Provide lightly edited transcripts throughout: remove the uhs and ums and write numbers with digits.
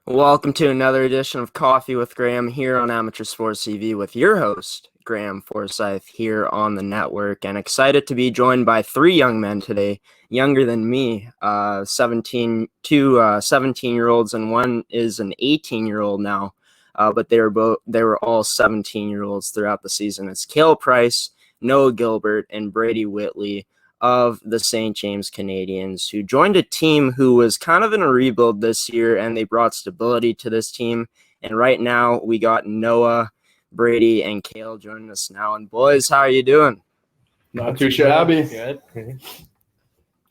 Welcome to another edition of Coffee with Graeme here on Amateur Sports TV with your host, Graeme Forsyth, here on the network. And excited to be joined by three young men today, younger than me, 17-year-olds, and one is an 18-year-old now. But they were all 17-year-olds throughout the season. It's Kale Price, Noah Gilbert, and Brady Whitley of the St. James Canadians, who joined a team who was kind of in a rebuild this year, and they brought stability to this team. And right now we got Noah, Brady, and Kale joining us now. And boys, how are you doing? Not too shabby. Good.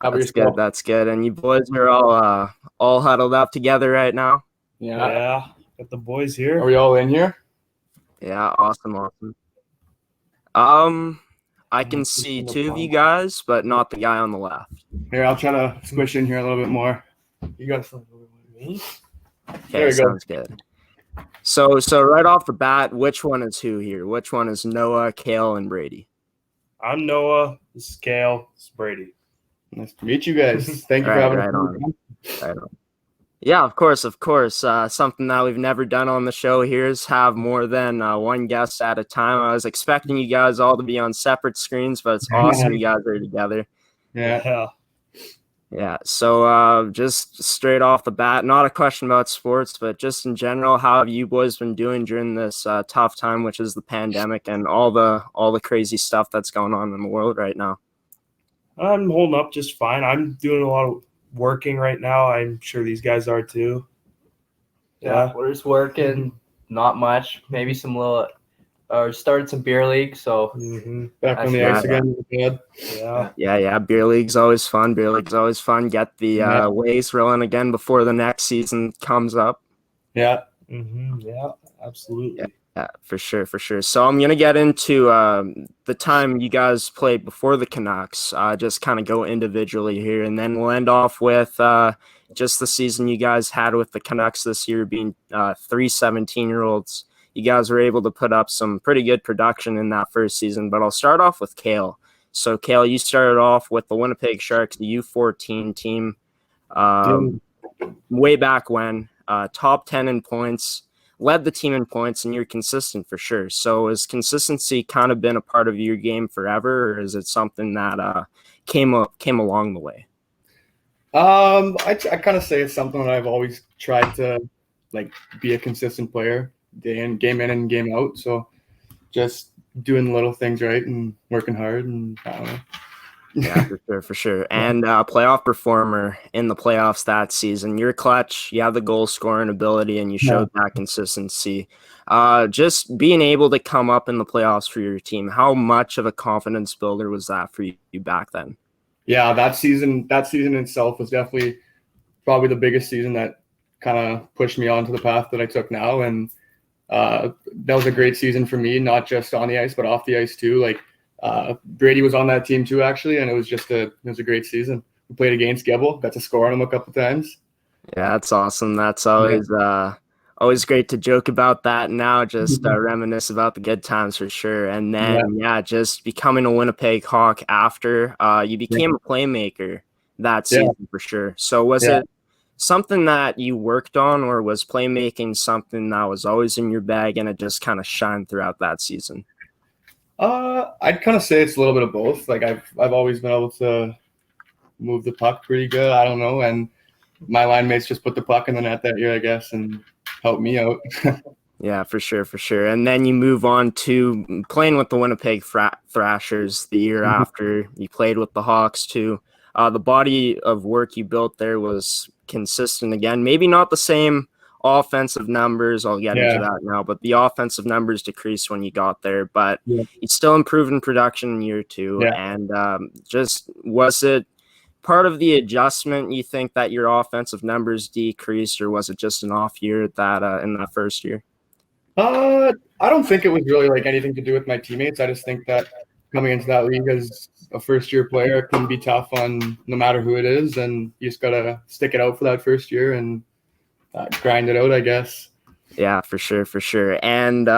That's good. That's good. And you boys are all huddled up together right now. Yeah. Got the boys here. Are we all in here? Yeah, awesome. I can see two of you guys, but not the guy on the left. Here, I'll try to squish in here a little bit more. You got something with me? Okay, sounds good. So right off the bat, which one is who here? Which one is Noah, Kale, and Brady? I'm Noah. This is Kale. This is Brady. Nice to meet you guys. Thank you for having me. Right on. Yeah, of course. Something that we've never done on the show here is have more than one guest at a time. I was expecting you guys all to be on separate screens, but it's awesome you guys are together. Yeah. So just straight off the bat, not a question about sports, but just in general, how have you boys been doing during this tough time, which is the pandemic and all the crazy stuff that's going on in the world right now? I'm holding up just fine. I'm doing a lot of working right now. I'm sure these guys are too. Yeah, we're just working, not much. Maybe some little, or started some beer league. So back on the ice again. Yeah. Beer league's always fun. Get the waves rolling again before the next season comes up. Yeah. Yeah, absolutely. Yeah, for sure. So I'm going to get into the time you guys played before the Canucks, just kind of go individually here, and then we'll end off with just the season you guys had with the Canucks this year, being 3 17-year-olds. You guys were able to put up some pretty good production in that first season, but I'll start off with Kale. So, Kale, you started off with the Winnipeg Sharks, the U14 team, way back when, top 10 in points. Led the team in points, and you're consistent for sure. So has consistency kind of been a part of your game forever, or is it something that came along the way? I kind of say it's something that I've always tried to be a consistent player, game in and game out. So just doing little things right and working hard, and I don't know. Yeah, for sure. And playoff performer in the playoffs that season. You're clutch. You have the goal scoring ability, and you showed that consistency. Just being able to come up in the playoffs for your team, how much of a confidence builder was that for you back then? Yeah, that season itself was definitely probably the biggest season that kind of pushed me onto the path that I took now. And that was a great season for me, not just on the ice, but off the ice too. Brady was on that team too, actually, and it was a great season. We played against Gilbert, got to score on him a couple times. Yeah, that's awesome. That's always great to joke about that now, just reminisce about the good times for sure. And then, just becoming a Winnipeg Hawk after you became a playmaker that season for sure. So was it something that you worked on, or was playmaking something that was always in your bag and it just kind of shined throughout that season? I'd kind of say it's a little bit of both. I've always been able to move the puck pretty good. I don't know, and my line mates just put the puck in the net that year, I guess, and helped me out. Yeah, for sure. And then you move on to playing with the Winnipeg Thrashers the year after. You played with the Hawks too. The body of work you built there was consistent again. Maybe not the same offensive numbers, I'll get into that now, but the offensive numbers decreased when you got there, but you still improved in production in year two. And just was it part of the adjustment, you think, that your offensive numbers decreased, or was it just an off year that in that first year? I don't think it was really anything to do with my teammates. I just think that coming into that league as a first-year player can be tough on no matter who it is, and you just got to stick it out for that first year and grind it out, I guess. Yeah, for sure. And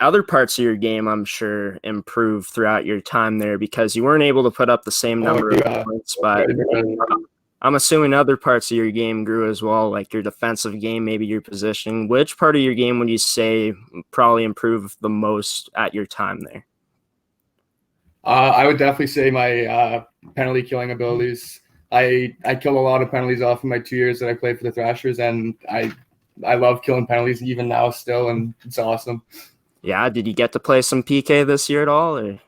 other parts of your game, I'm sure, improved throughout your time there, because you weren't able to put up the same number of points, but I'm assuming other parts of your game grew as well, like your defensive game, maybe your position. Which part of your game would you say probably improved the most at your time there? I would definitely say my penalty killing abilities. I killed a lot of penalties off in my 2 years that I played for the Thrashers, and I love killing penalties even now still, and it's awesome. Yeah, did you get to play some PK this year at all? Or?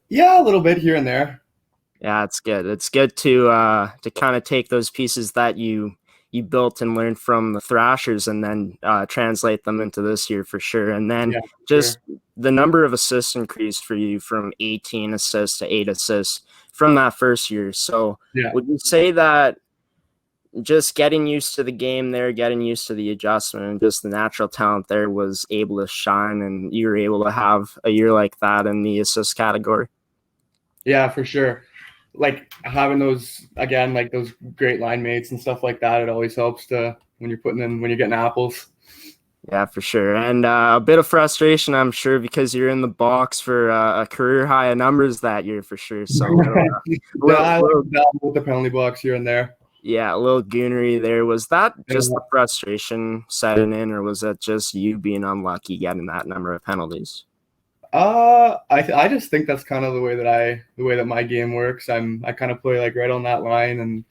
Yeah, a little bit here and there. Yeah, it's good. It's good to kind of take those pieces that you built and learned from the Thrashers and then translate them into this year for sure. And then just the number of assists increased for you from 18 assists to 8 assists from that first year. So would you say that just getting used to the game there, getting used to the adjustment and just the natural talent there was able to shine and you were able to have a year like that in the assist category? Yeah, for sure. Like having those, again, like those great line mates and stuff like that, it always helps when you're getting apples. Yeah, for sure. And a bit of frustration, I'm sure, because you're in the box for a career high of numbers that year for sure. So I like with the penalty box here and there. Yeah, a little goonery there. Was that just the frustration setting in, or was that just you being unlucky getting that number of penalties? I just think that's kind of the way that my game works. I kind of play like right on that line, and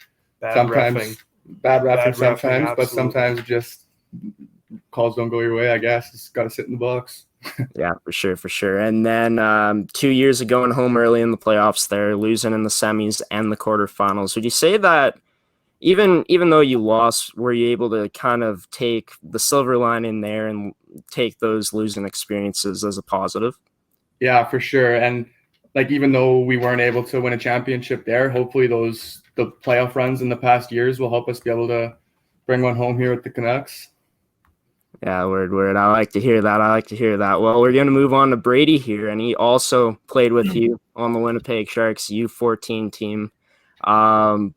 sometimes bad reffing sometimes, but sometimes just calls don't go your way. I guess it's got to sit in the box. Yeah, for sure. And then 2 years ago, going home early in the playoffs, there losing in the semis and the quarterfinals. Would you say that even though you lost, were you able to kind of take the silver lining there and take those losing experiences as a positive? Yeah, for sure. And like, even though we weren't able to win a championship there, hopefully the playoff runs in the past years will help us be able to bring one home here with the Canucks. Yeah, word. I like to hear that. Well, we're going to move on to Brady here, and he also played with you on the Winnipeg Sharks U14 team.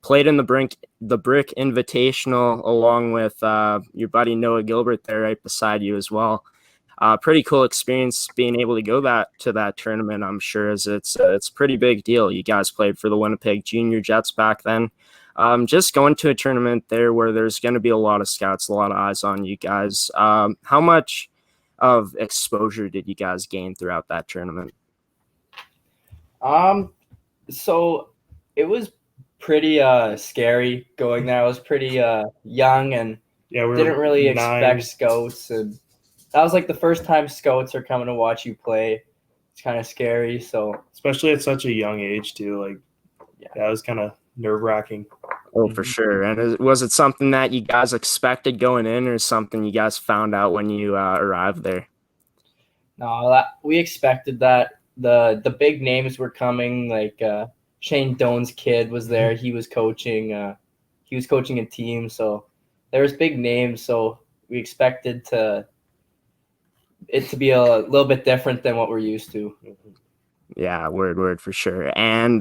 Played in the Brick Invitational along with your buddy Noah Gilbert there right beside you as well. Pretty cool experience being able to go to that tournament, I'm sure, as it's a pretty big deal. You guys played for the Winnipeg Junior Jets back then. Just going to a tournament there where there's going to be a lot of scouts, a lot of eyes on you guys. How much of exposure did you guys gain throughout that tournament? So it was pretty scary going there. I was pretty young and didn't really expect scouts, and that was like the first time scouts are coming to watch you play. It's kind of scary. So especially at such a young age too. Like, yeah, it was kind of nerve-wracking. Oh, for sure. And was it something that you guys expected going in, or something you guys found out when you arrived there? No, we expected that. The big names were coming. Like Shane Doan's kid was there. He was coaching. A team. So there was big names. So we expected it to be a little bit different than what we're used to. Yeah, word for sure. And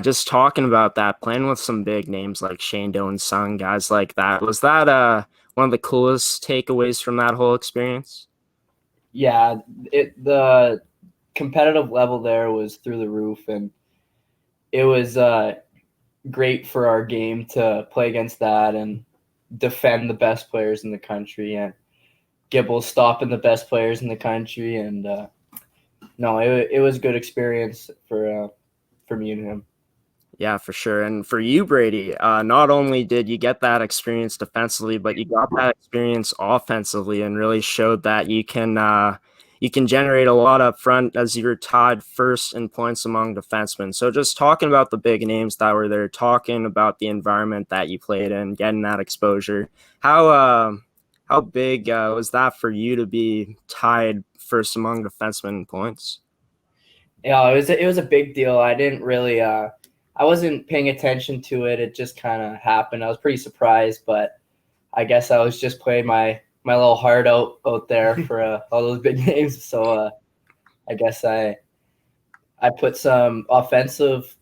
just talking about that, playing with some big names like Shane Doan's son, guys like that. Was that one of the coolest takeaways from that whole experience? Yeah, the competitive level there was through the roof, and it was great for our game to play against that and defend the best players in the country, and Gibble stopping the best players in the country, and it was a good experience for me and him. Yeah, for sure. And for you, Brady, not only did you get that experience defensively, but you got that experience offensively and really showed that you can generate a lot up front, as you were tied first in points among defensemen. So just talking about the big names that were there, talking about the environment that you played in, getting that exposure, how big was that for you to be tied first among defensemen in points? Yeah, it was a big deal. I didn't really I wasn't paying attention to it. It just kind of happened. I was pretty surprised, but I guess I was just playing my little heart out there for all those big names. So I guess I put some offensive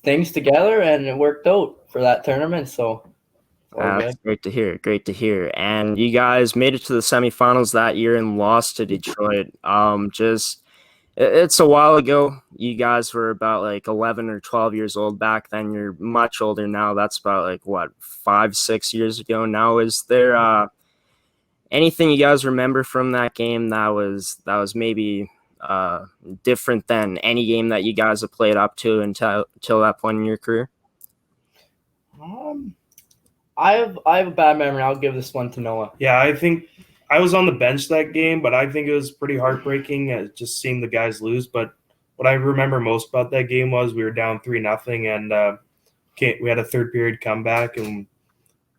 things together, and it worked out for that tournament. So that's great to hear. And you guys made it to the semifinals that year and lost to Detroit. Just It's a while ago. You guys were about like 11 or 12 years old back then. You're much older now. That's about like what, 5, 6 years ago now. Is there anything you guys remember from that game that was maybe different than any game that you guys have played up to until that point in your career? I have a bad memory. I'll give this one to Noah. Yeah, I think I was on the bench that game, but I think it was pretty heartbreaking just seeing the guys lose. But what I remember most about that game was we were down 3-0, and we had a third period comeback, and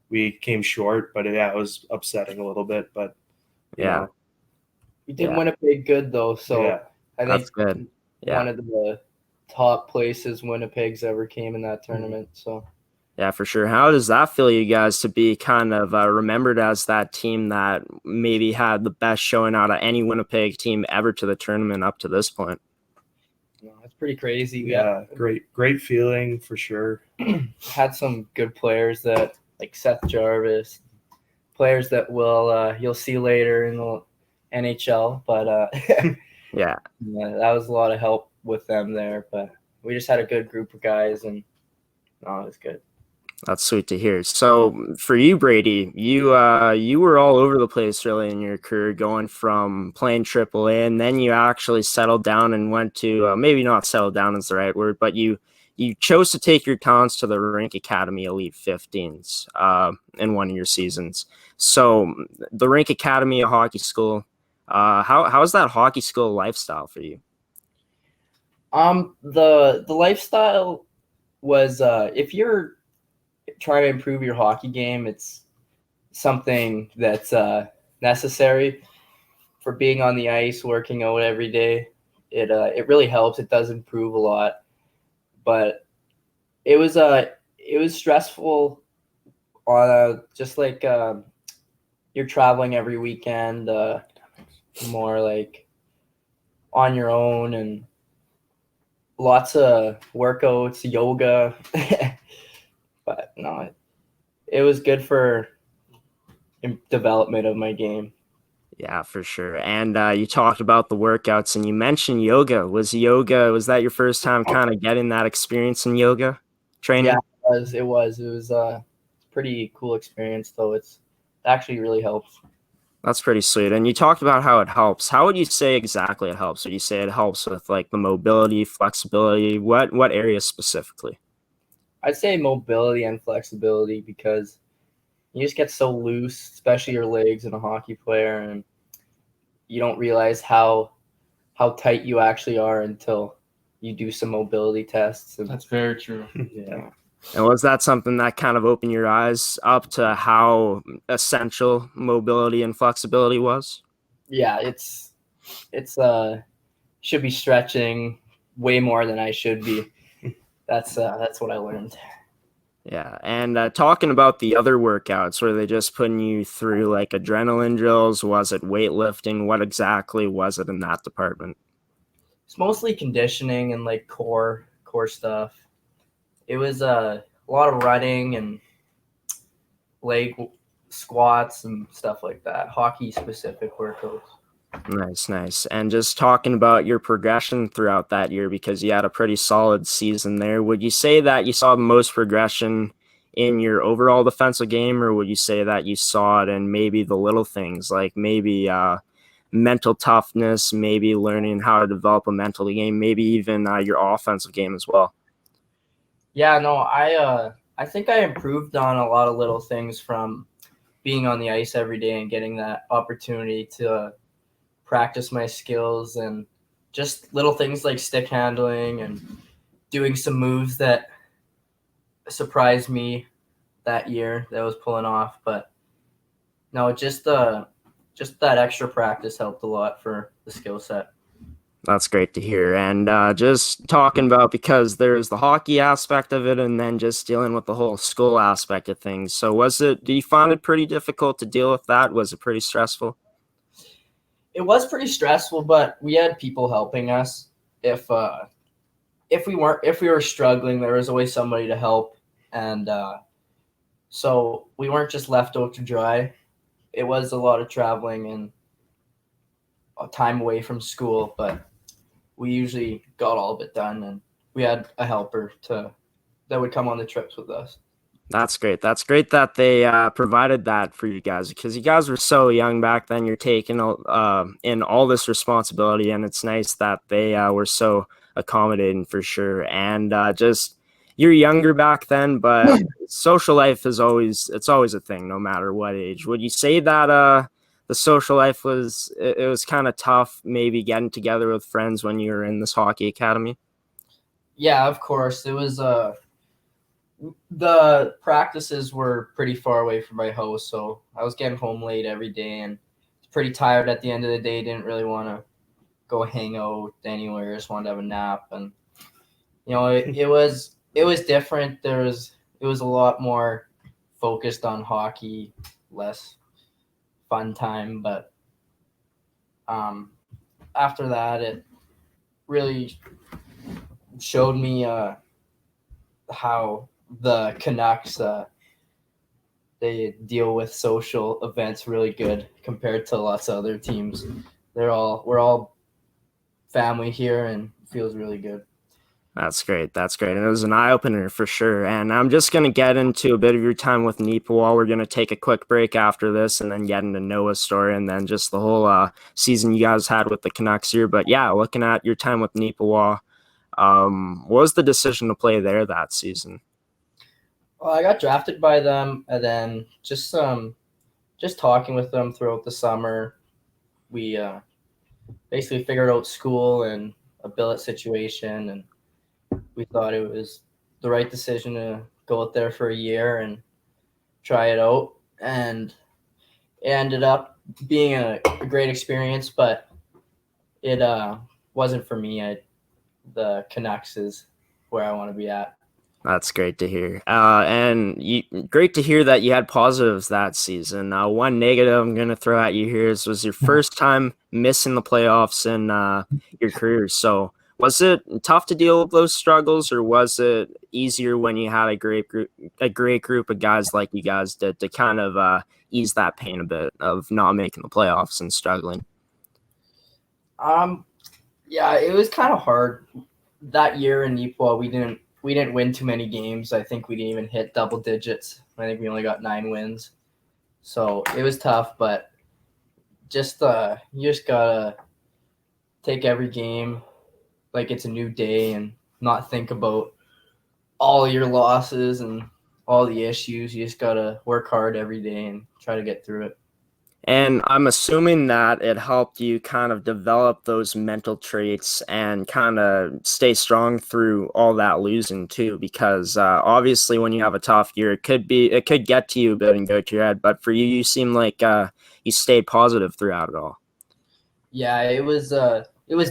we came short. But yeah, it was upsetting a little bit. But you Yeah. know, We did Yeah. Winnipeg good though, so yeah. I think That's good. Yeah. one of the top places Winnipeg's ever came in that tournament. So Yeah, for sure. How does that feel, you guys, to be kind of remembered as that team that maybe had the best showing out of any Winnipeg team ever to the tournament up to this point? it's pretty crazy. Yeah, great feeling for sure. Had some good players that like Seth Jarvis, players that will you'll see later in the NHL. But Yeah. that was a lot of help with them there. But we just had a good group of guys, and it was good. That's sweet to hear. So for you, Brady, you were all over the place really in your career, going from playing AAA, and then you actually settled down and went to maybe not settled down is the right word, but you chose to take your talents to the Rink Academy Elite 15s in one of your seasons. So the Rink Academy, a hockey school, how's that hockey school lifestyle for you? The lifestyle was if you're trying to improve your hockey game, it's something that's necessary for being on the ice, working out every day. It really helps. It does improve a lot, but it was stressful on just like you're traveling every weekend, more like on your own, and lots of workouts, yoga. But no, it was good for development of my game. Yeah, for sure. And you talked about the workouts, and you mentioned yoga. Was that your first time kind of getting that experience in yoga training? Yeah, it was a pretty cool experience, though. It actually really helps. That's pretty sweet. And you talked about how it helps. How would you say exactly it helps? Would you say it helps with like the mobility, flexibility? What areas specifically? I'd say mobility and flexibility, because you just get so loose, especially your legs in a hockey player, and you don't realize how tight you actually are until you do some mobility tests. And That's very true. yeah. And was that something that kind of opened your eyes up to how essential mobility and flexibility was? Yeah, it's should be stretching way more than I should be. That's what I learned. Yeah, and talking about the other workouts, were they just putting you through like adrenaline drills? Was it weightlifting? What exactly was it in that department? It's mostly conditioning and like core stuff. It was a lot of running and leg squats and stuff like that. Hockey specific workouts. Nice. And just talking about your progression throughout that year, because you had a pretty solid season there, would you say that you saw the most progression in your overall defensive game, or would you say that you saw it in maybe the little things, like maybe mental toughness, maybe learning how to develop a mental game, maybe even your offensive game as well? Yeah, no, I think I improved on a lot of little things from being on the ice every day and getting that opportunity to practice my skills, and just little things like stick handling and doing some moves that surprised me that year that I was pulling off. But no, just that extra practice helped a lot for the skill set. That's great to hear. And just talking about, because there's the hockey aspect of it and then just dealing with the whole school aspect of things. So do you find it pretty difficult to deal with that? Was it pretty stressful? It was pretty stressful, but we had people helping us. If we were struggling, there was always somebody to help, and so we weren't just left out to dry. It was a lot of traveling and time away from school, but we usually got all of it done, and we had a helper that would come on the trips with us. That's great. That's great that they provided that for you guys, because you guys were so young back then. You're taking in all this responsibility, and it's nice that they were so accommodating for sure. And just you're younger back then, but social life is always a thing, no matter what age. Would you say that the social life was kind of tough, maybe getting together with friends when you were in this hockey academy? Yeah, of course. It was the practices were pretty far away from my house, so I was getting home late every day and pretty tired at the end of the day. Didn't really want to go hang out anywhere. Just wanted to have a nap, and it was different. It was a lot more focused on hockey, less fun time. But after that, it really showed me how the Canucks they deal with social events really good compared to lots of other teams. We're all family here, and it feels really good. That's great. That's great. And it was an eye-opener for sure. And I'm just going to get into a bit of your time with Neepawa. We're going to take a quick break after this and then get into Noah's story and then just the whole season you guys had with the Canucks here. But yeah, looking at your time with Neepawa, what was the decision to play there that season? Well, I got drafted by them, and then just talking with them throughout the summer, we basically figured out school and a billet situation, and we thought it was the right decision to go out there for a year and try it out. And it ended up being a great experience, but it wasn't for me. The Canucks is where I want to be at. That's great to hear. Great to hear that you had positives that season. One negative I'm going to throw at you here was your first time missing the playoffs in your career. So was it tough to deal with those struggles, or was it easier when you had a great group of guys like you guys did to kind of ease that pain a bit of not making the playoffs and struggling? Yeah, it was kind of hard that year in Neepawa. We didn't win too many games. I think we didn't even hit double digits. I think we only got 9 wins. So it was tough, but you just gotta take every game like it's a new day and not think about all your losses and all the issues. You just gotta work hard every day and try to get through it. And I'm assuming that it helped you kind of develop those mental traits and kind of stay strong through all that losing too, because obviously when you have a tough year, it could get to you a bit and go to your head. But for you, you seem like you stayed positive throughout it all. Yeah, it was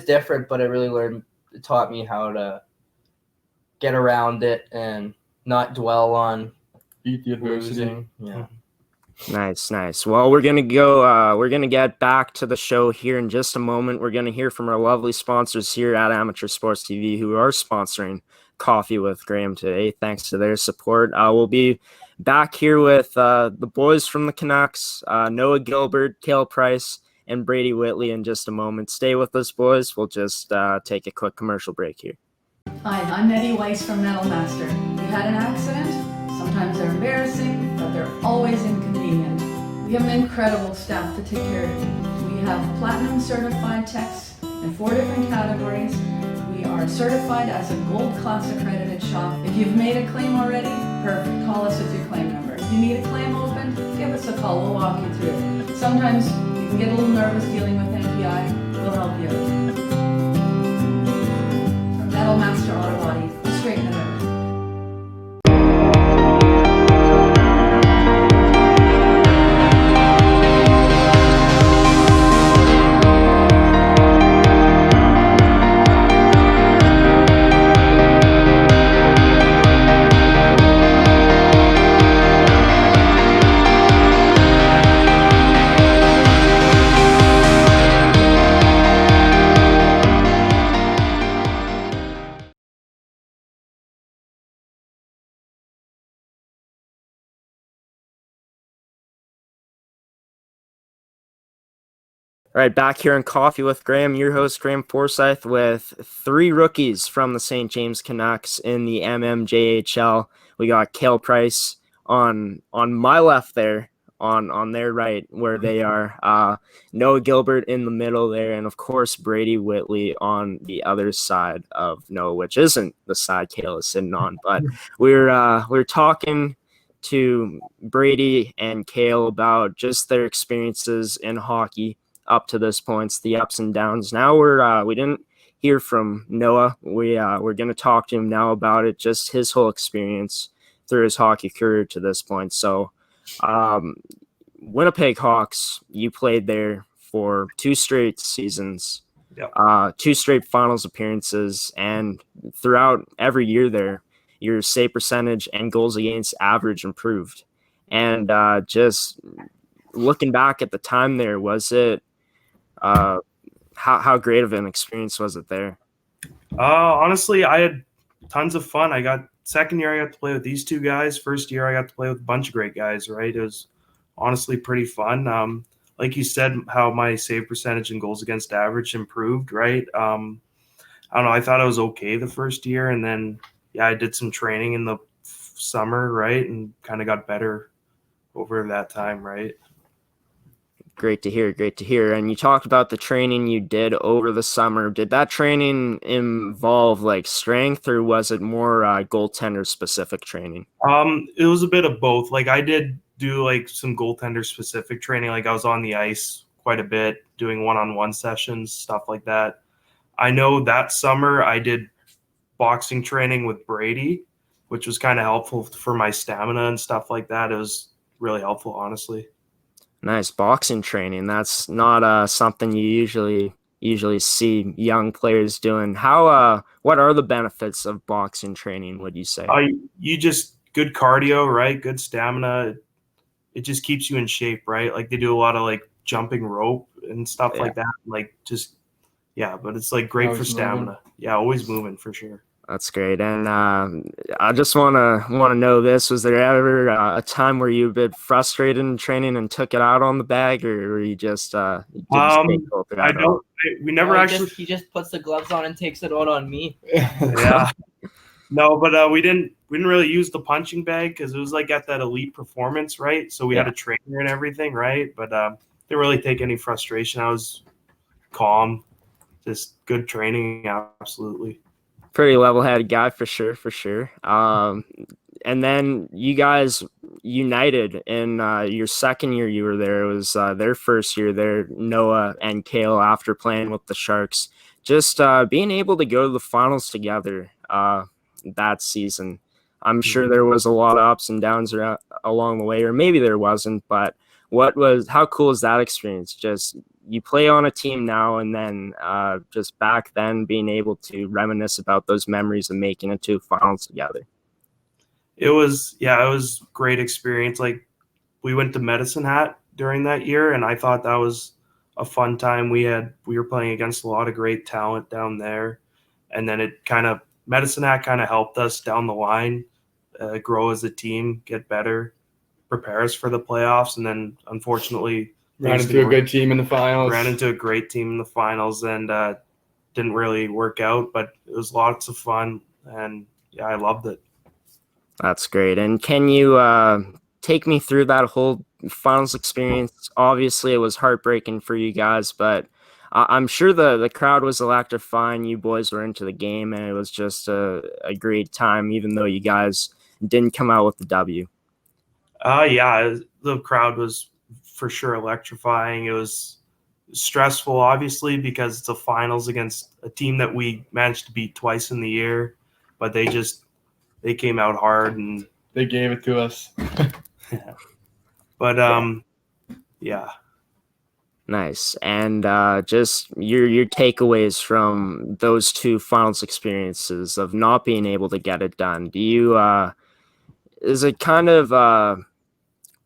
different, but it taught me how to get around it and not dwell on Beat the adversity. losing. Yeah. Nice. Well, we're going to get back to the show here in just a moment. We're going to hear from our lovely sponsors here at Amateur Sports TV who are sponsoring Coffee with Graeme today. Thanks to their support. We'll be back here with the boys from the Canucks, Noah Gilbert, Kale Price, and Brady Whitley in just a moment. Stay with us, boys. We'll just take a quick commercial break here. Hi, I'm Eddie Weiss from Metalmaster. You had an accident? Sometimes they're embarrassing, but they're always inconvenient. We have an incredible staff to take care of you. We have platinum certified techs in 4 different categories. We are certified as a gold class accredited shop. If you've made a claim already, perfect. Call us with your claim number. If you need a claim opened, give us a call. We'll walk you through it. Sometimes you can get a little nervous dealing with NPI. We'll help you out. From Metalmaster Auto Body, straighten it out. All right, back here in Coffee with Graeme, your host, Graeme Forsyth, with 3 rookies from the St. James Canucks in the MMJHL. We got Kale Price on my left there, on their right where they are. Noah Gilbert in the middle there, and of course Brady Whitley on the other side of Noah, which isn't the side Kale is sitting on. But we're talking to Brady and Kale about just their experiences in hockey up to this point, the ups and downs. Now we didn't hear from Noah. We're going to talk to him now about it, just his whole experience through his hockey career to this point. So, Winnipeg Hawks, you played there for 2 straight seasons, Yep. 2 straight finals appearances, and throughout every year there, your save percentage and goals against average improved. And just looking back at the time there, was it how great of an experience was it there? Honestly, I had tons of fun. Second year I got to play with these 2 guys. First year I got to play with a bunch of great guys, right? It was honestly pretty fun. Like you said, how my save percentage and goals against average improved, right? I don't know. I thought I was okay the first year, and then I did some training in the summer, right, and kind of got better over that time, right? Great to hear. Great to hear. And you talked about the training you did over the summer. Did that training involve like strength, or was it more goaltender specific training? It was a bit of both. Like I did do like some goaltender specific training. Like I was on the ice quite a bit, doing one-on-one sessions, stuff like that. I know that summer I did boxing training with Brady, which was kind of helpful for my stamina and stuff like that. It was really helpful, honestly. Nice. Boxing training. That's not something you usually see young players doing. What are the benefits of boxing training, would you say? You just good cardio, right? Good stamina. It just keeps you in shape, right? Like they do a lot of like jumping rope and stuff like that. Like but it's like great for stamina. Moving. Yeah, always moving for sure. That's great. And I just want to know this. Was there ever a time where you've been frustrated in training and took it out on the bag, or were you just I don't. We never He just puts the gloves on and takes it out on me. Yeah. No, but we didn't really use the punching bag because it was like at that elite performance, right? So we had a trainer and everything, right? But didn't really take any frustration. I was calm, just good training, absolutely. Pretty level-headed guy for sure. And then you guys united in your second year you were there. It was their first year there, Noah and Kale, after playing with the Sharks. Just being able to go to the finals together that season. I'm sure there was a lot of ups and downs along the way, or maybe there wasn't, but how cool is that experience? Just you play on a team now, and then just back then being able to reminisce about those memories of making it to finals together. It was great experience. Like we went to Medicine Hat during that year, and I thought that was a fun time. We were playing against a lot of great talent down there, and then Medicine Hat kind of helped us down the line, grow as a team, get better, prepare us for the playoffs, and then unfortunately ran into a good team in the finals. Ran into a great team in the finals, and didn't really work out, but it was lots of fun, and I loved it. That's great. And can you take me through that whole finals experience? Obviously, it was heartbreaking for you guys, but I'm sure the crowd was electrifying. You boys were into the game, and it was just a great time, even though you guys didn't come out with the W. The crowd was for sure electrifying. It was stressful, obviously, because it's a finals against a team that we managed to beat twice in the year, but they came out hard and they gave it to us. But Nice. And just your takeaways from those 2 finals experiences of not being able to get it done. Do you is it kind of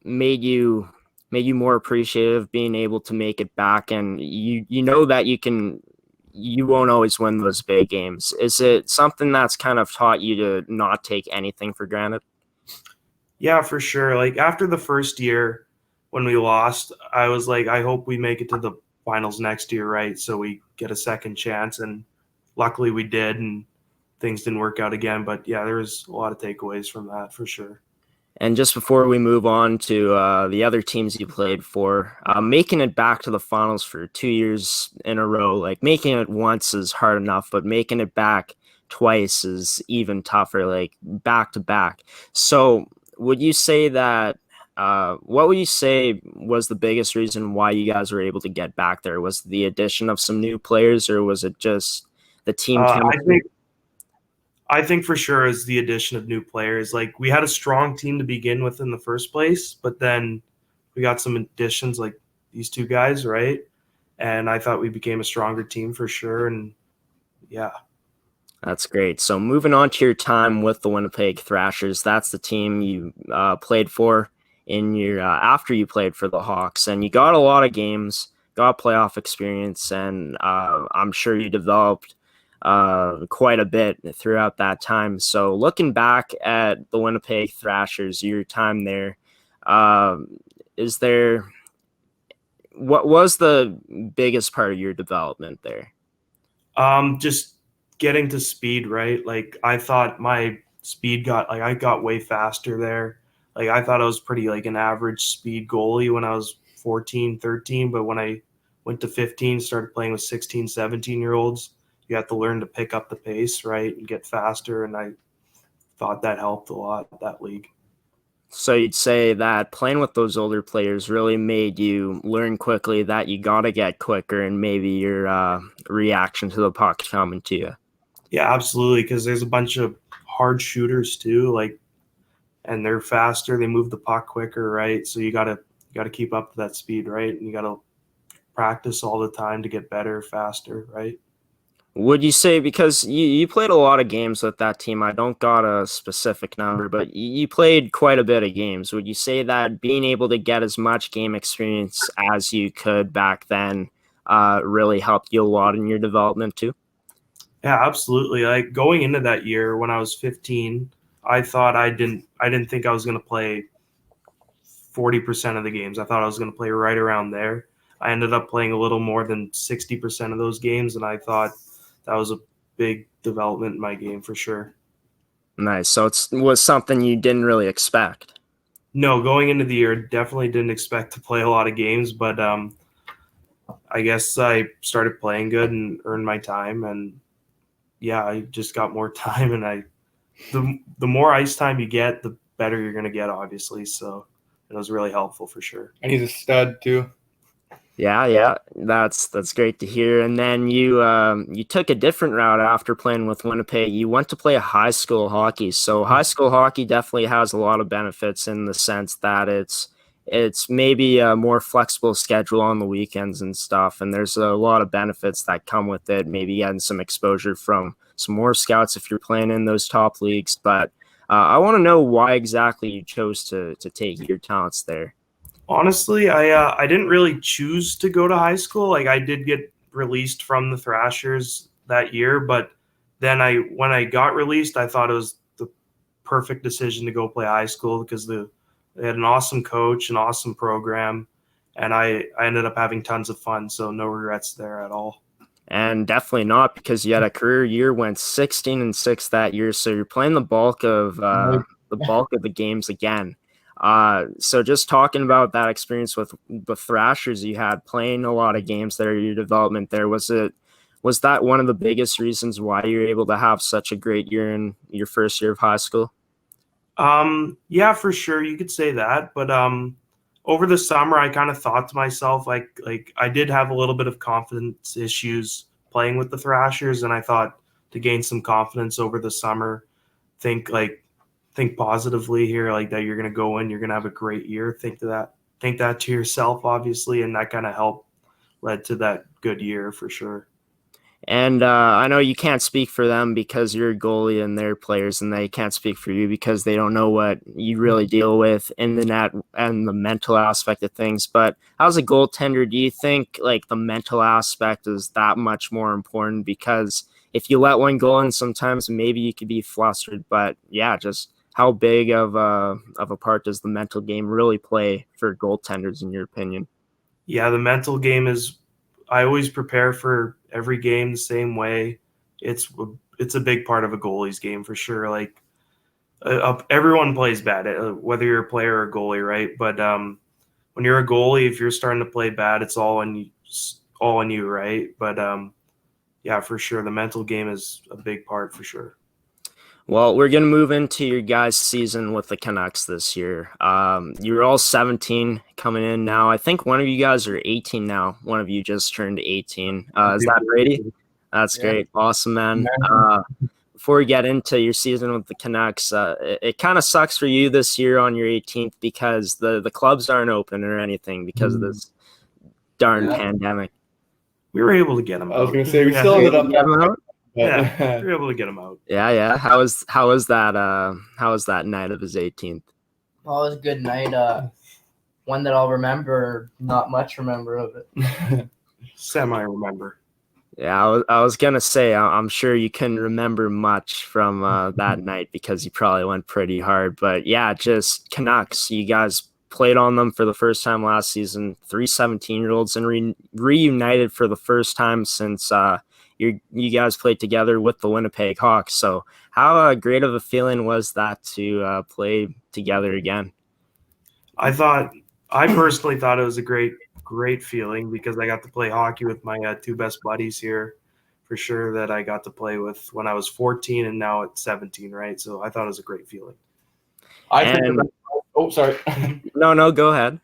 made you more appreciative of being able to make it back, and you know that you won't always win those big games? Is it something that's kind of taught you to not take anything for granted? Yeah, for sure. Like after the first year when we lost, I was like, I hope we make it to the finals next year, right? So we get a second chance, and luckily we did, and things didn't work out again. But yeah, there's a lot of takeaways from that for sure. And just before we move on to the other teams you played for, making it back to the finals for 2 years in a row, like making it once is hard enough, but making it back twice is even tougher, like back to back. So would you say that, what would you say was the biggest reason why you guys were able to get back there? Was it the addition of some new players, or was it just the team chemistry? I think for sure is the addition of new players. Like, we had a strong team to begin with in the first place, but then we got some additions like these two guys, right? And I thought we became a stronger team for sure. And yeah. That's great. So moving on to your time with the Winnipeg Thrashers, that's the team you played for in your after you played for the Hawks, and you got a lot of games, got playoff experience, and I'm sure you developed quite a bit throughout that time. So looking back at the Winnipeg Thrashers, your time there, what was the biggest part of your development there? Just getting to speed, right? Like, I thought my speed I got way faster there. Like, I thought I was pretty like an average speed goalie when I was 14, 13, but when I went to 15, started playing with 16, 17-year-olds, you have to learn to pick up the pace, right, and get faster. And I thought that helped a lot, that league. So you'd say that playing with those older players really made you learn quickly that you got to get quicker, and maybe your reaction to the puck coming to you. Yeah, absolutely, because there's a bunch of hard shooters too, like, and they're faster, they move the puck quicker, right? So you gotta keep up to that speed, right? And you gotta practice all the time to get better, faster, right? Would you say, because you played a lot of games with that team, I don't got a specific number, but you played quite a bit of games. Would you say that being able to get as much game experience as you could back then really helped you a lot in your development too? Yeah, absolutely. Like, going into that year when I was 15, I thought I didn't think I was going to play 40% of the games. I thought I was going to play right around there. I ended up playing a little more than 60% of those games, and I thought that was a big development in my game for sure. Nice. So it was something you didn't really expect. No, going into the year, definitely didn't expect to play a lot of games, but I guess I started playing good and earned my time, and yeah, I just got more time, and the more ice time you get, the better you're going to get, obviously. So it was really helpful for sure. And he's a stud too. Yeah, that's great to hear. And then you took a different route after playing with Winnipeg. You went to play high school hockey. So high school hockey definitely has a lot of benefits in the sense that it's maybe a more flexible schedule on the weekends and stuff. And there's a lot of benefits that come with it. Maybe getting some exposure from some more scouts if you're playing in those top leagues. But I want to know why exactly you chose to take your talents there. Honestly, I didn't really choose to go to high school. Like, I did get released from the Thrashers that year, but then when I got released, I thought it was the perfect decision to go play high school because they had an awesome coach, an awesome program, and I ended up having tons of fun. So no regrets there at all. And definitely not, because you had a career year, went 16-6 that year, so you're playing the bulk of the games again. So just talking about that experience with the Thrashers, you had playing a lot of games there, your development there, was that one of the biggest reasons why you were able to have such a great year in your first year of high school? Yeah, for sure, you could say that. But over the summer, I kind of thought to myself, like I did have a little bit of confidence issues playing with the Thrashers, and I thought to gain some confidence over the summer, think positively here, like that you're going to go in, you're going to have a great year. Think that to yourself, obviously, and that kind of led to that good year for sure. And I know you can't speak for them because you're a goalie and they're players, and they can't speak for you because they don't know what you really deal with in the net and the mental aspect of things. But as a goaltender, do you think like the mental aspect is that much more important? Because if you let one go in, sometimes maybe you could be flustered. But yeah, just how big of a part does the mental game really play for goaltenders, in your opinion? Yeah, the mental game is I always prepare for every game the same way. It's a big part of a goalie's game for sure. Like everyone plays bad, whether you're a player or a goalie, right? But when you're a goalie, if you're starting to play bad, it's all on you, right? But yeah, for sure, the mental game is a big part for sure. Well, we're going to move into your guys' season with the Canucks this year. You're all 17 coming in now. I think one of you guys are 18 now. One of you just turned 18. Is that Brady? That's great. Awesome, man. Before we get into your season with the Canucks, it kind of sucks for you this year on your 18th because the clubs aren't open or anything because of this darn pandemic. We were able to get them out. I was going to say, we still ended up getting them out. Yeah, we were able to get him out. Yeah. How was that night of his 18th? Well, it was a good night. One that I'll remember. Not much remember of it. Semi-remember. Yeah, I was gonna say I'm sure you couldn't remember much from that night because you probably went pretty hard. But yeah, just Canucks. You guys played on them for the first time last season. 3 17-year-olds and reunited for the first time since you guys played together with the Winnipeg Hawks. So how great of a feeling was that to play together again? I personally thought it was a great feeling because I got to play hockey with my 2 best buddies here for sure that I got to play with when I was 14 and now at 17, right? So I thought it was a great feeling. Sorry. No, go ahead.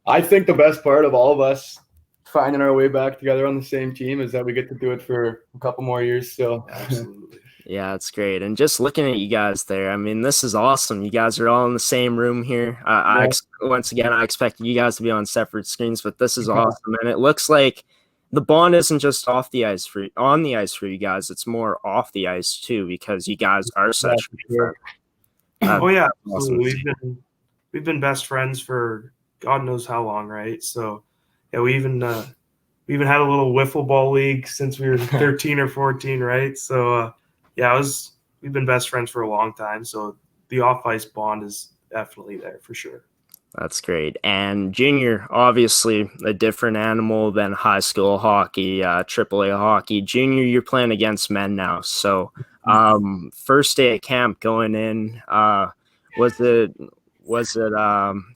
I think the best part of all of us finding our way back together on the same team is that we get to do it for a couple more years. So absolutely. Yeah, it's great. And just looking at you guys there, I mean, this is awesome. You guys are all in the same room here. Once again, I expected you guys to be on separate screens, but this is awesome. And it looks like the bond isn't just on the ice for you guys. It's more off the ice too, because you guys are such good friends. Oh yeah, awesome. We've been best friends for God knows how long, right? So yeah, we even had a little wiffle ball league since we were 13 or 14, right? So yeah, we've been best friends for a long time. So the off ice bond is definitely there for sure. That's great. And junior, obviously a different animal than high school hockey, AAA hockey. Junior, you're playing against men now. So first day at camp going in, was it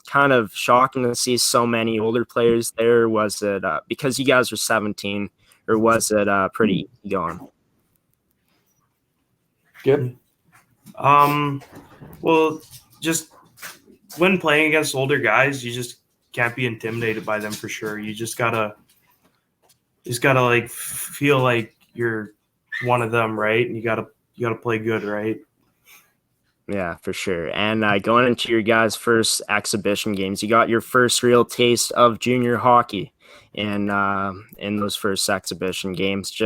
kind of shocking to see so many older players there? Was it because you guys were 17, or was it pretty easy going? Good. Well, just when playing against older guys, you just can't be intimidated by them for sure. You just gotta like feel like you're one of them, right? And you gotta play good, right? Yeah, for sure. And going into your guys' first exhibition games, you got your first real taste of junior hockey in those first exhibition games.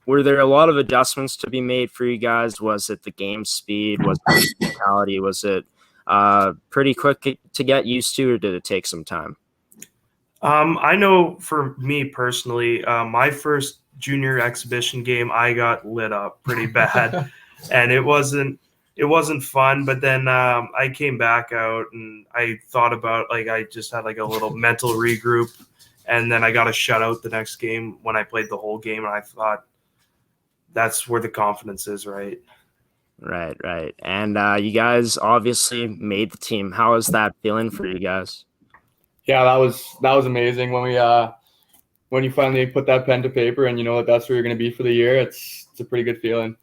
Were there a lot of adjustments to be made for you guys? Was it the game speed? Was it the mentality? Was it pretty quick to get used to, or did it take some time? I know for me personally, my first junior exhibition game, I got lit up pretty bad. And it wasn't fun, but then I came back out and I thought about, like, I just had like a little mental regroup, and then I got a shutout the next game when I played the whole game, and I thought that's where the confidence is, right? Right. And you guys obviously made the team. How is that feeling for you guys? Yeah, that was amazing when you finally put that pen to paper and you know that's where you're going to be for the year. It's a pretty good feeling.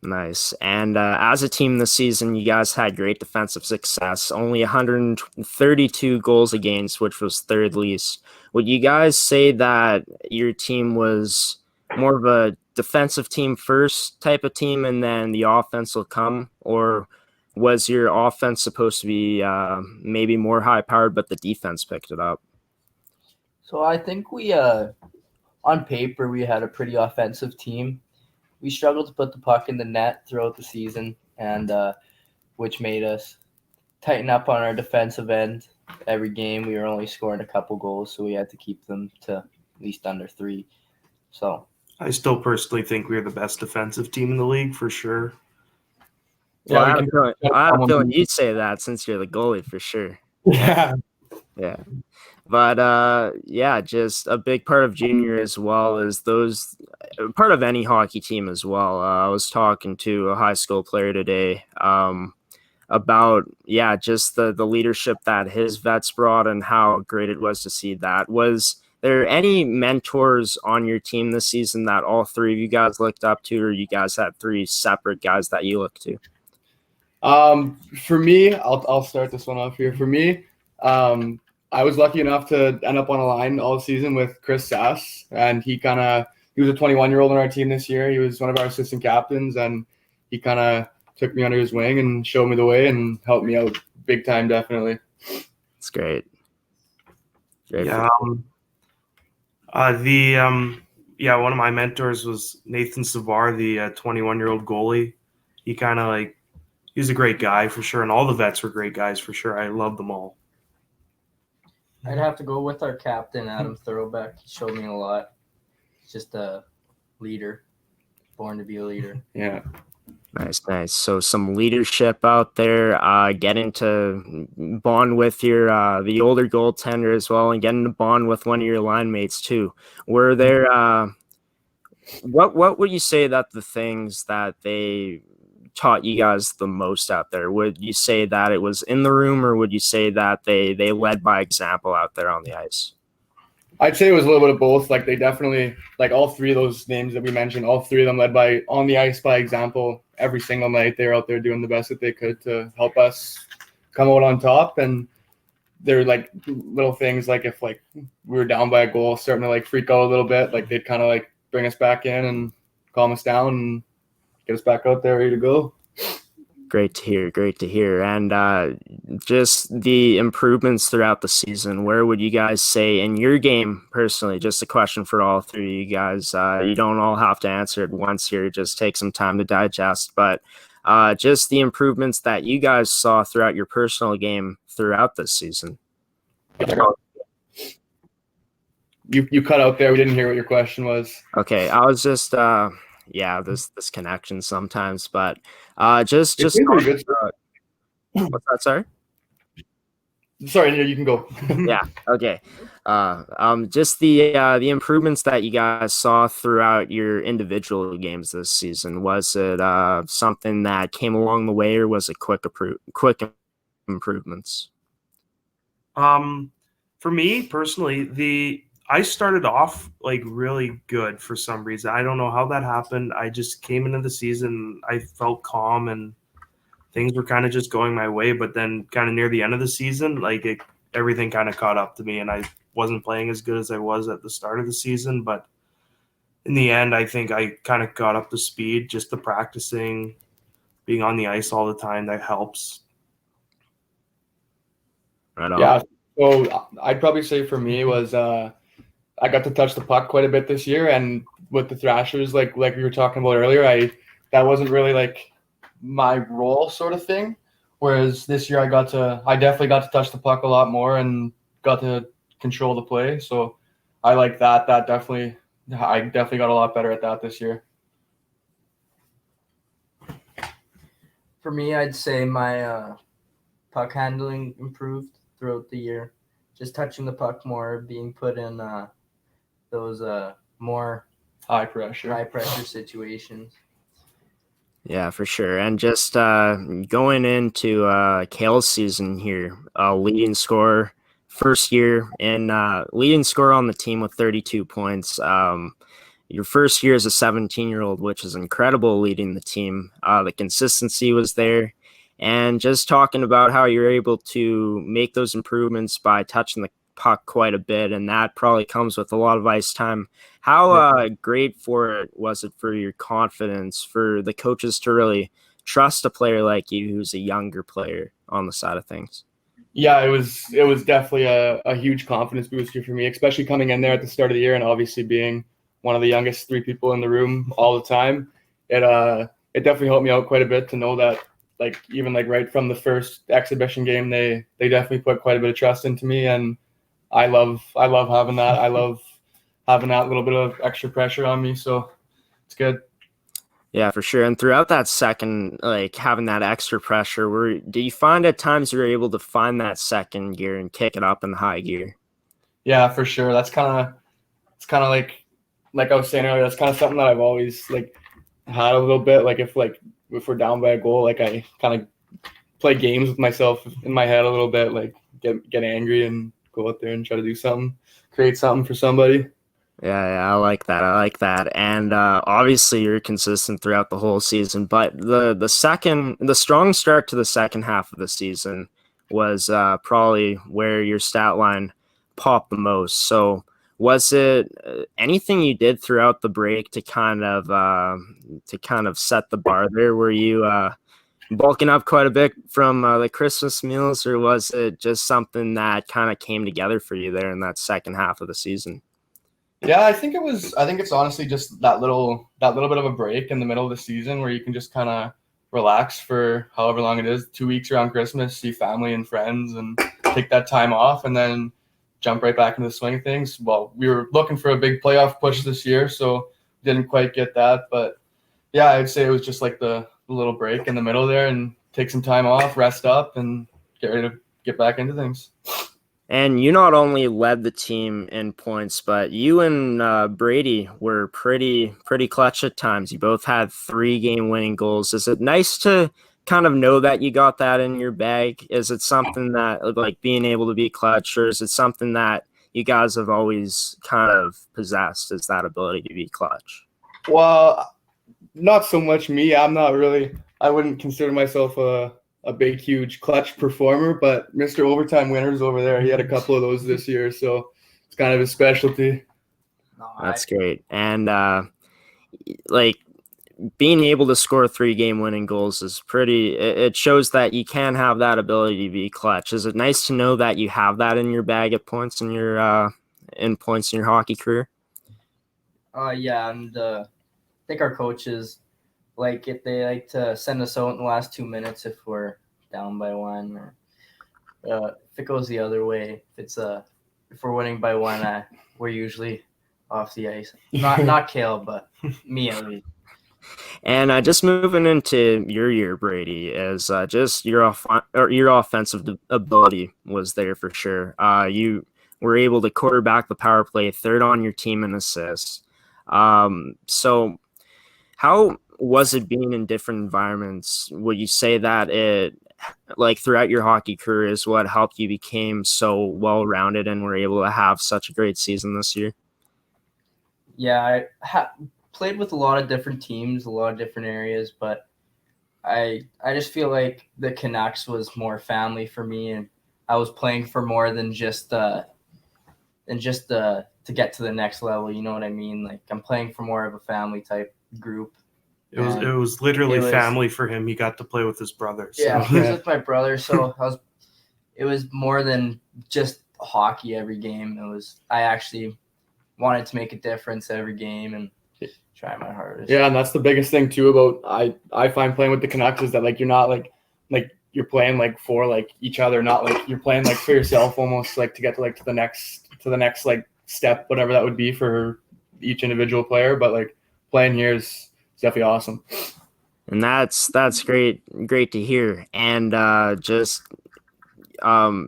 Nice. And as a team this season, you guys had great defensive success, only 132 goals against, which was third least. Would you guys say that your team was more of a defensive team first type of team and then the offense will come? Or was your offense supposed to be maybe more high-powered, but the defense picked it up? So I think we, on paper, we had a pretty offensive team. We struggled to put the puck in the net throughout the season, and which made us tighten up on our defensive end. Every game, we were only scoring a couple goals, so we had to keep them to at least under 3. So I still personally think we're the best defensive team in the league for sure. Yeah, I have a feeling you'd say that since you're the goalie for sure. Yeah. Yeah. But yeah, just a big part of junior as well is those part of any hockey team as well. I was talking to a high school player today about just the leadership that his vets brought and how great it was to see that. Was there any mentors on your team this season that all three of you guys looked up to, or you guys had three separate guys that you looked to? For me, I'll start this one off here. For me, I was lucky enough to end up on a line all season with Chris Sass, and he was a 21-year-old on our team this year. He was one of our assistant captains, and he kind of took me under his wing and showed me the way and helped me out big time, definitely. It's great. Yeah. One of my mentors was Nathan Savar, the 21-year-old goalie. He was a great guy for sure, and all the vets were great guys for sure. I love them all. I'd have to go with our captain, Adam Thoroughbeck. He showed me a lot. He's just a leader, born to be a leader. Yeah. Nice. So some leadership out there, getting to bond with your the older goaltender as well, and getting to bond with one of your line mates too. Were there what would you say that the things that they taught you guys the most out there? Would you say that it was in the room, or would you say that they led by example out there on the ice? I'd say it was a little bit of both. Like, they definitely, like, all three of those names that we mentioned, all three of them led by on the ice by example. Every single night they were out there doing the best that they could to help us come out on top. And they're like little things, like if like we were down by a goal, starting to like freak out a little bit, like they'd kind of like bring us back in and calm us down and get us back out there ready to go. Great to hear. And just the improvements throughout the season, where would you guys say in your game personally, just a question for all three of you guys, you don't all have to answer it once here, just take some time to digest, but just the improvements that you guys saw throughout your personal game throughout this season. You cut out there. We didn't hear what your question was. Okay, I was just this connection sometimes, but just what's that? Sorry, you can go. Yeah, okay. Just the improvements that you guys saw throughout your individual games this season. Was it something that came along the way, or was it quick improvements? For me personally, I started off like really good for some reason. I don't know how that happened. I just came into the season, I felt calm and things were kind of just going my way. But then kind of near the end of the season, like everything kind of caught up to me, and I wasn't playing as good as I was at the start of the season. But in the end, I think I kind of got up to speed, just the practicing, being on the ice all the time, that helps. Right on. Yeah. So I'd probably say for me was I got to touch the puck quite a bit this year, and with the Thrashers, like we were talking about earlier, that wasn't really like my role sort of thing. Whereas this year I definitely got to touch the puck a lot more and got to control the play. So I like that. I definitely got a lot better at that this year. For me, I'd say my puck handling improved throughout the year. Just touching the puck more, being put in those more high pressure situations. Yeah, for sure. And just going into Cale's season here, leading scorer, first year, and leading scorer on the team with 32 points. Your first year as a 17-year-old, which is incredible, leading the team. The consistency was there. And just talking about how you're able to make those improvements by touching the puck quite a bit, and that probably comes with a lot of ice time. How great was it for your confidence, for the coaches to really trust a player like you who's a younger player on the side of things? Yeah, it was definitely a huge confidence booster for me, especially coming in there at the start of the year and obviously being one of the youngest three people in the room all the time. It definitely helped me out quite a bit to know that, like, even like right from the first exhibition game, they definitely put quite a bit of trust into me, and I love having that. I love having that little bit of extra pressure on me, so it's good. Yeah, for sure. And throughout that second, like having that extra pressure, do you find at times you're able to find that second gear and kick it up in the high gear? Yeah, for sure. It's kind of like I was saying earlier, that's kind of something that I've always like had a little bit. Like if we're down by a goal, like I kind of play games with myself in my head a little bit, like get angry and go out there and try to do something, create something for somebody. Yeah, I like that. I like that. And obviously you're consistent throughout the whole season, but the strong start to the second half of the season was probably where your stat line popped the most. So was it anything you did throughout the break to kind of set the bar there? Were you bulking up quite a bit from the Christmas meals, or was it just something that kind of came together for you there in that second half of the season? Yeah, I think it's honestly just that little bit of a break in the middle of the season where you can just kind of relax for however long it is, 2 weeks around Christmas, see family and friends and take that time off and then jump right back into the swing of things. Well, we were looking for a big playoff push this year, so didn't quite get that. But yeah, I'd say it was just like the little break in the middle there and take some time off, rest up, and get ready to get back into things. And you not only led the team in points, but you and Brady were pretty clutch at times. You both had 3 game-winning goals. Is it nice to kind of know that you got that in your bag? Is it something that, like, being able to be clutch, or is it something that you guys have always kind of possessed, is that ability to be clutch? Well, not so much me. I wouldn't consider myself a big, huge clutch performer, but Mr. Overtime Winners over there, he had a couple of those this year, so it's kind of his specialty. That's great. And like being able to score 3 game-winning goals is it shows that you can have that ability to be clutch. Is it nice to know that you have that in your bag at points in your hockey career? Yeah, and I think our coaches they like to send us out in the last 2 minutes if we're down by 1, or if it goes the other way, if we're winning by 1, we're usually off the ice. Not Kale, but me at least. And just moving into your year, Brady, is just your offensive ability was there for sure. You were able to quarterback the power play, 3rd on your team in assists. So how was it being in different environments? Would you say that it, like throughout your hockey career, is what helped you became so well-rounded and were able to have such a great season this year? Yeah, I played with a lot of different teams, a lot of different areas, but I just feel like the Canucks was more family for me, and I was playing for more than just to get to the next level. You know what I mean? Like, I'm playing for more of a family type group. It was literally family for him. He got to play with his brother. So. Yeah, he was with my brother, so it was more than just hockey every game. I actually wanted to make a difference every game and try my hardest. Yeah, and that's the biggest thing too about I find playing with the Canucks is that like you're not like you're playing like for like each other, not like you're playing like for yourself almost, like to get to the next like step, whatever that would be for each individual player. But like playing here is definitely awesome. And that's great to hear. And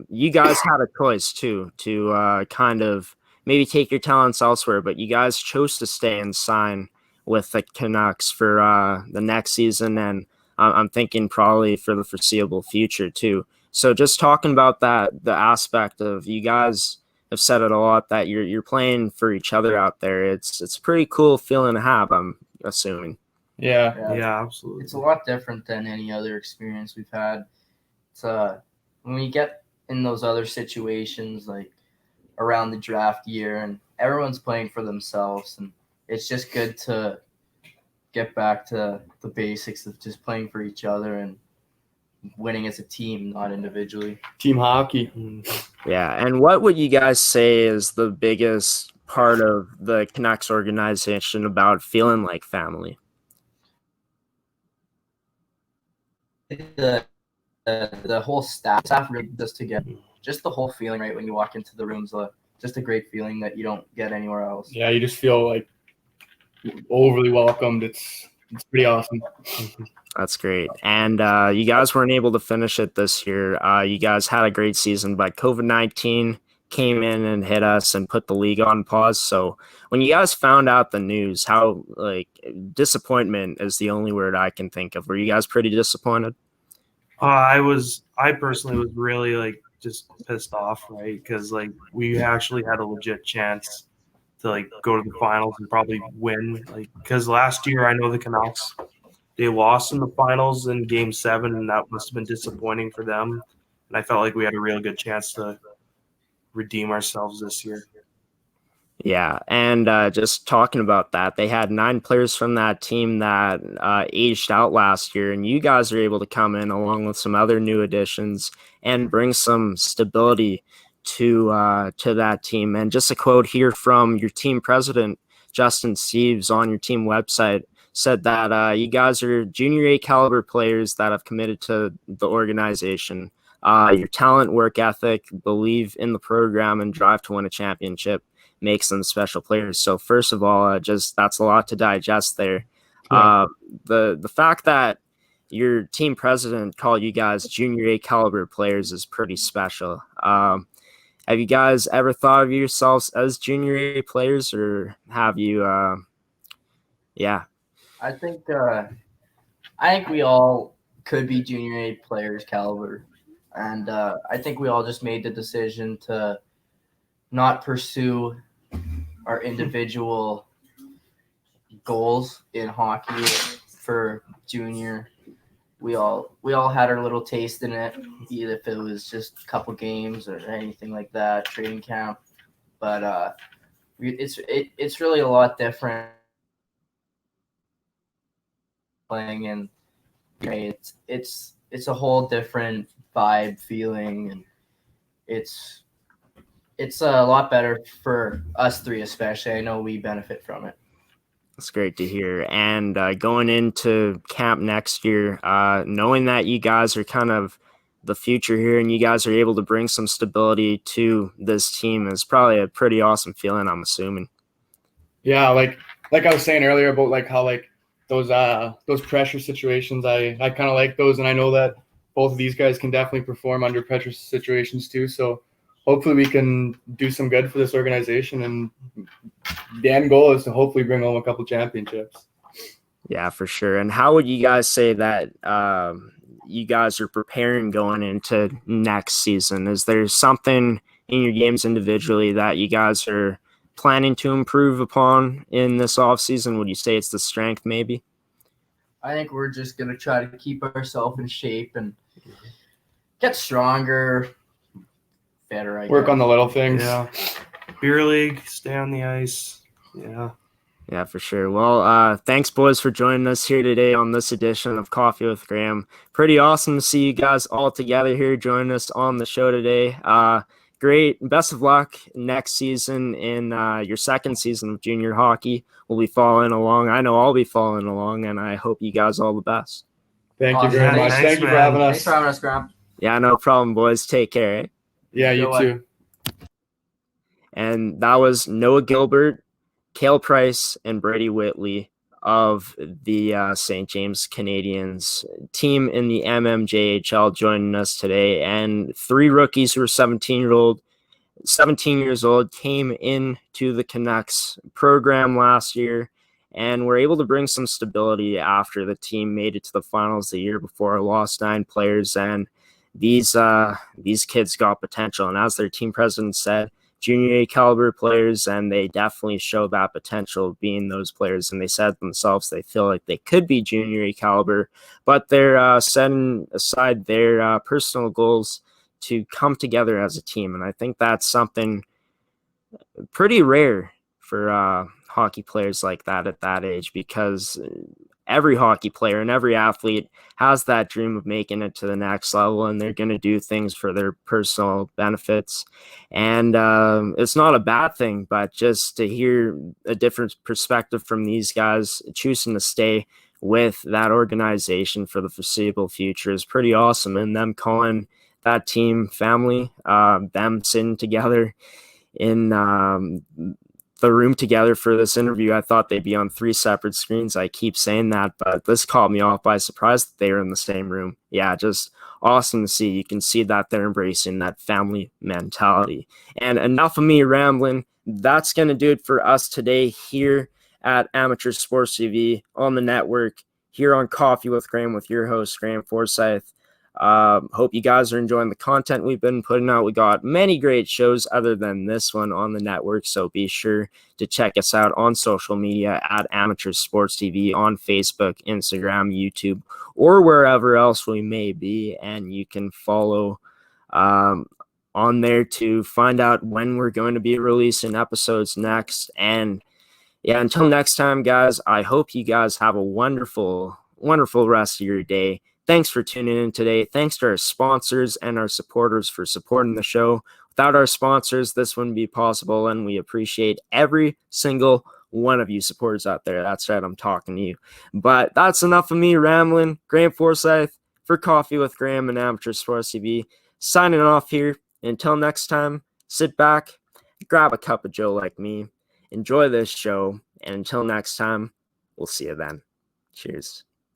you guys had a choice too to kind of maybe take your talents elsewhere, but you guys chose to stay and sign with the Canucks for the next season, and I'm thinking probably for the foreseeable future too. So just talking about that, the aspect of, you guys have said it a lot that you're playing for each other out there. It's a pretty cool feeling to have, I'm assuming. Yeah, absolutely. It's a lot different than any other experience we've had. It's when we get in those other situations, like around the draft year, and everyone's playing for themselves, and it's just good to get back to the basics of just playing for each other and winning as a team, not individually. Team hockey. Yeah, and what would you guys say is the biggest part of the Canucks organization about feeling like family? The whole staff really does together. Just the whole feeling, right, when you walk into the rooms, just a great feeling that you don't get anywhere else. Yeah, you just feel like overly welcomed. It's pretty awesome. That's great. And you guys weren't able to finish it this year. You guys had a great season, but COVID-19 came in and hit us and put the league on pause. So when you guys found out the news, how, like, disappointment is the only word I can think of. Were you guys pretty disappointed? I personally was really like just pissed off, right? Because like we actually had a legit chance to like go to the finals and probably win. Like because last year I know the Canucks, they lost in the finals in Game 7, and that must have been disappointing for them. And I felt like we had a real good chance to redeem ourselves this year. Yeah, and just talking about that, they had 9 players from that team that aged out last year, and you guys are able to come in along with some other new additions and bring some stability to that team. And just a quote here from your team president, Justin Steves, on your team website, said that you guys are junior A caliber players that have committed to the organization. Your talent, work ethic, believe in the program, and drive to win a championship makes them special players. So first of all, just that's a lot to digest there. Yeah. The fact that your team president called you guys junior A caliber players is pretty special. Have you guys ever thought of yourselves as junior A players, or have you? Yeah. I think we all could be junior A players caliber, and I think we all just made the decision to not pursue our individual goals in hockey for junior. We all had our little taste in it, either if it was just a couple games or anything like that, training camp. But it's really a lot different playing in. It's a whole different vibe, feeling, and it's a lot better for us three, especially. I know we benefit from it. That's great to hear. And going into camp next year, knowing that you guys are kind of the future here and you guys are able to bring some stability to this team is probably a pretty awesome feeling, I'm assuming. Yeah, like I was saying earlier about like how like those pressure situations, I kind of like those, and I know that both of these guys can definitely perform under pressure situations too. So hopefully we can do some good for this organization, and the end goal is to hopefully bring home a couple championships. Yeah, for sure. And how would you guys say that you guys are preparing going into next season? Is there something in your games individually that you guys are planning to improve upon in this offseason? Would you say it's the strength maybe? I think we're just going to try to keep ourselves in shape and get stronger, better. Work on the little things. Yeah. Beer league, stay on the ice. Yeah, for sure. Well, thanks, boys, for joining us here today on this edition of Coffee with Graeme. Pretty awesome to see you guys all together here joining us on the show today. Great. Best of luck next season in your second season of junior hockey. We'll be following along. I know I'll be following along, and I hope you guys all the best. Thank you very much. Thank you for having us. Thanks for having us, Graeme. Yeah, no problem, boys. Take care. Eh? Yeah, you too. And that was Noah Gilbert, Kale Price, and Brady Whitley of the St. James Canadiens team in the MMJHL joining us today. And 3 rookies who were 17 years old came into the Canucks program last year and were able to bring some stability after the team made it to the finals the year before, lost 9 players. And these kids got potential. And as their team president said, junior A caliber players, and they definitely show that potential being those players. And they said themselves they feel like they could be junior A caliber, but they're setting aside their personal goals to come together as a team. And I think that's something pretty rare for hockey players like that at that age, because every hockey player and every athlete has that dream of making it to the next level, and they're going to do things for their personal benefits. And it's not a bad thing, but just to hear a different perspective from these guys choosing to stay with that organization for the foreseeable future is pretty awesome. And them calling that team family, them sitting together in the room together for this interview. I thought they'd be on 3 separate screens. I keep saying that, but this caught me off by surprise that they were in the same room. Yeah, just awesome to see. You can see that they're embracing that family mentality. And enough of me rambling. That's going to do it for us today here at Amateur Sports TV on the network, here on Coffee with Graeme with your host, Graeme Forsyth. Hope you guys are enjoying the content we've been putting out. We got many great shows other than this one on the network, so be sure to check us out on social media at Amateur Sports TV on Facebook, Instagram, YouTube, or wherever else we may be. And you can follow on there to find out when we're going to be releasing episodes next. And yeah, until next time, guys, I hope you guys have a wonderful rest of your day. Thanks for tuning in today. Thanks to our sponsors and our supporters for supporting the show. Without our sponsors, this wouldn't be possible, and we appreciate every single one of you supporters out there. That's right, I'm talking to you. But that's enough of me rambling. Graeme Forsyth for Coffee with Graeme and Amateur Sports TV. Signing off here. Until next time, sit back, grab a cup of joe like me, enjoy this show, and until next time, we'll see you then. Cheers.